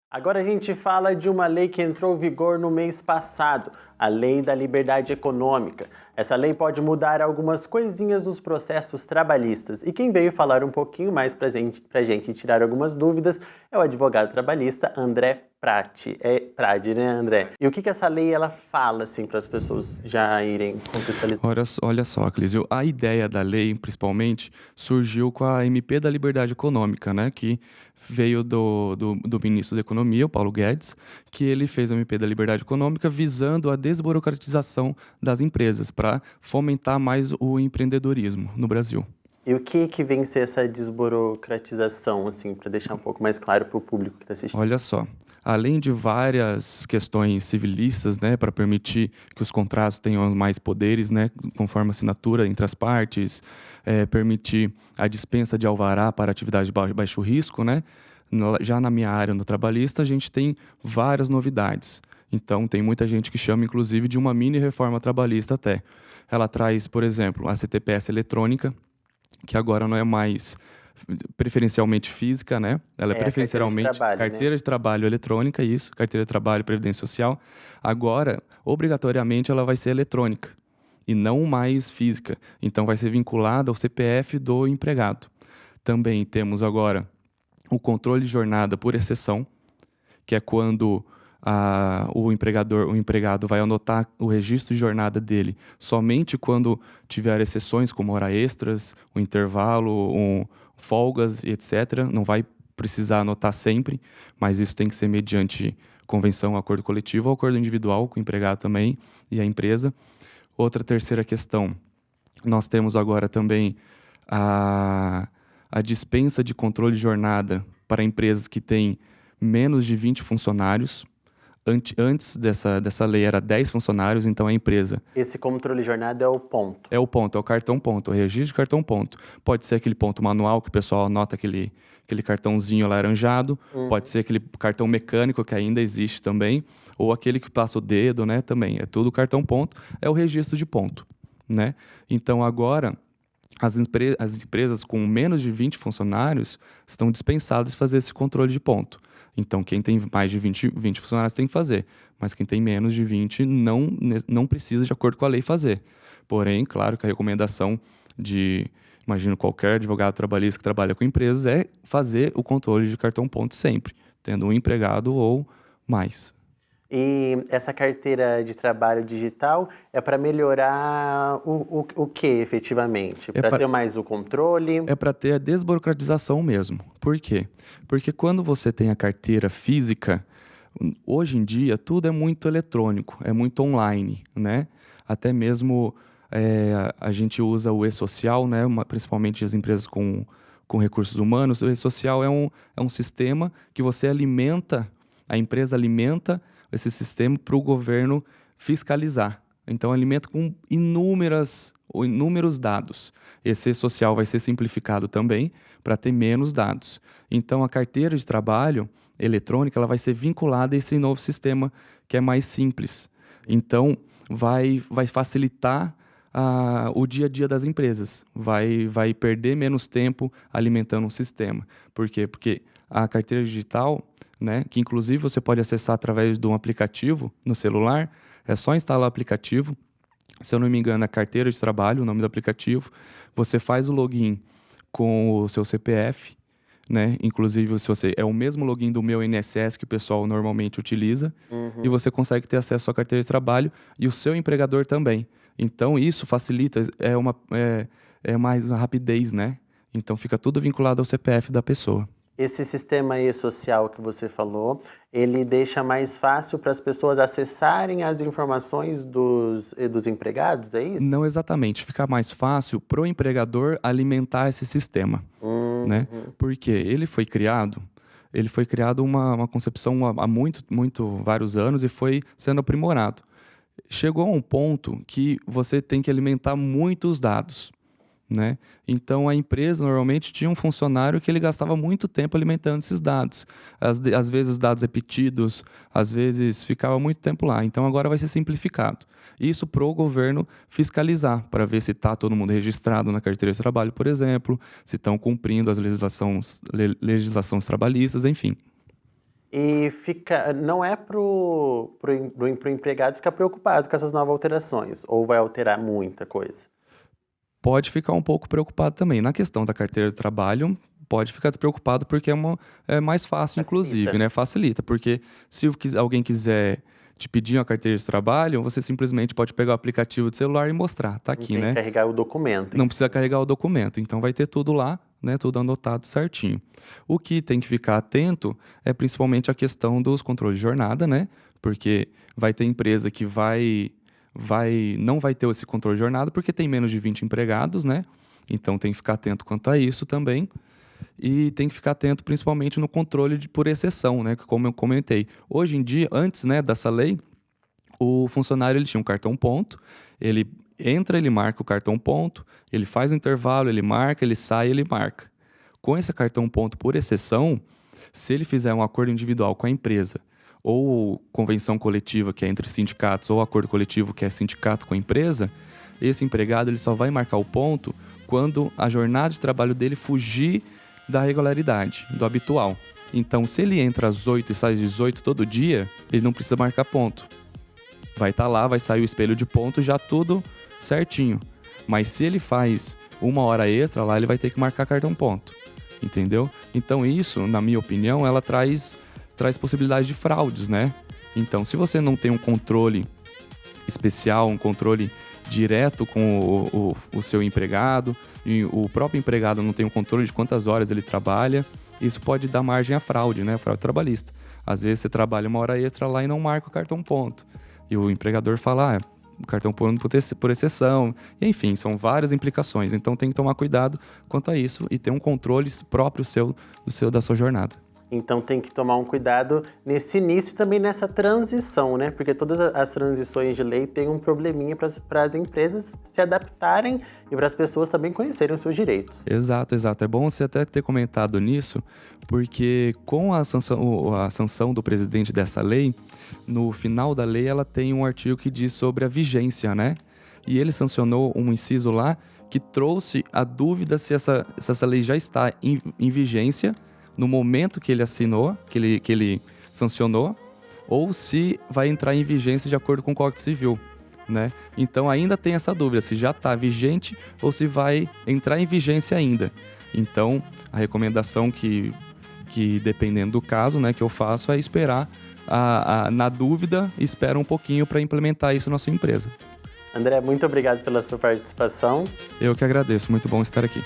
Agora a gente fala de uma lei que entrou em vigor no mês passado, a Lei da Liberdade Econômica. Essa lei pode mudar algumas coisinhas nos processos trabalhistas. E quem veio falar um pouquinho mais pra gente tirar algumas dúvidas é o advogado trabalhista André Prati. É Prade, né, André? E o que essa lei ela fala, assim, para as pessoas já irem contextualizar? Olha só, Clísio, a ideia da lei, principalmente, surgiu com a MP da Liberdade Econômica, né, que veio do ministro da Economia, o Paulo Guedes, que ele fez a MP da Liberdade Econômica visando a desburocratização das empresas, para fomentar mais o empreendedorismo no Brasil. E o que vem ser essa desburocratização, assim, para deixar um pouco mais claro para o público que está assistindo? Olha só, além de várias questões civilistas, né, para permitir que os contratos tenham mais poderes, né, conforme a assinatura entre as partes, permitir a dispensa de alvará para atividade de baixo risco, né, já na minha área, no trabalhista, a gente tem várias novidades. Então, tem muita gente que chama, inclusive, de uma mini reforma trabalhista até. Ela traz, por exemplo, a CTPS eletrônica, que agora não é mais preferencialmente física, né? Ela é É a carteira de preferencialmente trabalho, né? carteira de trabalho eletrônica, isso, carteira de trabalho e previdência social. Agora, obrigatoriamente, ela vai ser eletrônica e não mais física. Então, vai ser vinculada ao CPF do empregado. Também temos agora o controle de jornada por exceção, que é quando o empregado vai anotar o registro de jornada dele somente quando tiver exceções, como hora extras, o intervalo, folgas e etc. Não vai precisar anotar sempre, mas isso tem que ser mediante convenção, acordo coletivo ou acordo individual com o empregado também e a empresa. Outra terceira questão, nós temos agora também a, a dispensa de controle de jornada para empresas que têm menos de 20 funcionários. Antes dessa lei era 10 funcionários, então a empresa Esse controle de jornada é o ponto. é o ponto, é o cartão ponto, o registro de cartão ponto. Pode ser aquele ponto manual que o pessoal anota aquele cartãozinho laranjado, pode ser aquele cartão mecânico que ainda existe também, ou aquele que passa o dedo, né, também. É tudo cartão ponto, é o registro de ponto, né? Então agora as empresas com menos de 20 funcionários estão dispensadas de fazer esse controle de ponto. Então, quem tem mais de 20 funcionários tem que fazer, mas quem tem menos de 20 não precisa, de acordo com a lei, fazer. Porém, claro que a recomendação imagino, qualquer advogado trabalhista que trabalha com empresas é fazer o controle de cartão ponto sempre, tendo um empregado ou mais. E essa carteira de trabalho digital é para melhorar o que efetivamente? É Para para ter mais o controle? É para ter a desburocratização mesmo. Por quê? Porque quando você tem a carteira física, hoje em dia tudo é muito eletrônico, é muito online, né? Até mesmo a gente usa o e-social, né? Principalmente as empresas com recursos humanos. O e-social é um sistema que você alimenta, a empresa alimenta esse sistema para o governo fiscalizar. Então, alimenta com inúmeros dados. Esse social vai ser simplificado também para ter menos dados. Então, a carteira de trabalho eletrônica ela vai ser vinculada a esse novo sistema que é mais simples. Então, vai facilitar o dia a dia das empresas. Vai perder menos tempo alimentando um sistema. Por quê? Porque a carteira digital, né, que inclusive você pode acessar através de um aplicativo no celular, é só instalar o aplicativo. Se eu não me engano, é carteira de trabalho, o nome do aplicativo. Você faz o login com o seu CPF, né? Inclusive, se você é o mesmo login do meu INSS que o pessoal normalmente utiliza, e você consegue ter acesso à carteira de trabalho e o seu empregador também. Então, isso facilita, é mais uma rapidez, né? Então, fica tudo vinculado ao CPF da pessoa. Esse sistema aí social que você falou, ele deixa mais fácil para as pessoas acessarem as informações dos empregados, é isso? Não exatamente, fica mais fácil para o empregador alimentar esse sistema, né? Uhum. Porque ele foi criado uma concepção há vários anos e foi sendo aprimorado. Chegou a um ponto que você tem que alimentar muitos dados, né? Então a empresa normalmente tinha um funcionário que ele gastava muito tempo alimentando esses dados. Às vezes os dados repetidos, às vezes ficava muito tempo lá. Então agora vai ser simplificado. Isso para o governo fiscalizar, para ver se está todo mundo registrado na carteira de trabalho, por exemplo, se estão cumprindo as legislações trabalhistas, enfim. E não é pro empregado ficar preocupado com essas novas alterações, ou vai alterar muita coisa? Pode ficar um pouco preocupado também. Na questão da carteira de trabalho, pode ficar despreocupado porque é mais fácil, inclusive, né? Facilita, porque se alguém quiser te pedir uma carteira de trabalho, você simplesmente pode pegar o aplicativo do celular e mostrar. Tá Não aqui, tem que né? carregar o documento. Não precisa carregar o documento, então vai ter tudo lá, né? Tudo anotado certinho. O que tem que ficar atento é principalmente a questão dos controles de jornada, né? Porque vai ter empresa que não vai ter esse controle de jornada porque tem menos de 20 empregados, né? Então tem que ficar atento quanto a isso também. E tem que ficar atento principalmente no controle por exceção, né? Como eu comentei. Hoje em dia, antes, né, dessa lei, o funcionário ele tinha um cartão ponto, ele entra, ele marca o cartão ponto, ele faz o intervalo, ele marca, ele sai, ele marca. Com esse cartão ponto por exceção, se ele fizer um acordo individual com a empresa, ou convenção coletiva, que é entre sindicatos, ou acordo coletivo, que é sindicato com a empresa, esse empregado ele só vai marcar o ponto quando a jornada de trabalho dele fugir da regularidade, do habitual. Então, se ele entra às 8 e sai às 18 todo dia, ele não precisa marcar ponto. Vai estar lá, vai sair o espelho de ponto, já tudo certinho. Mas se ele faz 1 hora extra lá, ele vai ter que marcar cartão ponto. Entendeu? Então isso, na minha opinião, ela traz possibilidade de fraudes, né? Então, se você não tem um controle especial, um controle direto com o seu empregado, e o próprio empregado não tem um controle de quantas horas ele trabalha, isso pode dar margem à fraude, né? Fraude trabalhista. Às vezes você trabalha 1 hora extra lá e não marca o cartão ponto. E o empregador fala, o cartão ponto por exceção. Enfim, são várias implicações. Então tem que tomar cuidado quanto a isso e ter um controle próprio da sua jornada. Então tem que tomar um cuidado nesse início e também nessa transição, né? Porque todas as transições de lei têm um probleminha para as empresas se adaptarem e para as pessoas também conhecerem os seus direitos. Exato. É bom você até ter comentado nisso, porque com a sanção do presidente dessa lei, no final da lei ela tem um artigo que diz sobre a vigência, né? E ele sancionou um inciso lá que trouxe a dúvida se essa lei já está em vigência no momento que ele assinou, que ele sancionou, ou se vai entrar em vigência de acordo com o Código Civil, né? Então ainda tem essa dúvida, se já está vigente ou se vai entrar em vigência ainda. Então a recomendação que dependendo do caso, né, que eu faço é esperar, na dúvida, espera um pouquinho para implementar isso na sua empresa. André, muito obrigado pela sua participação. Eu que agradeço, muito bom estar aqui.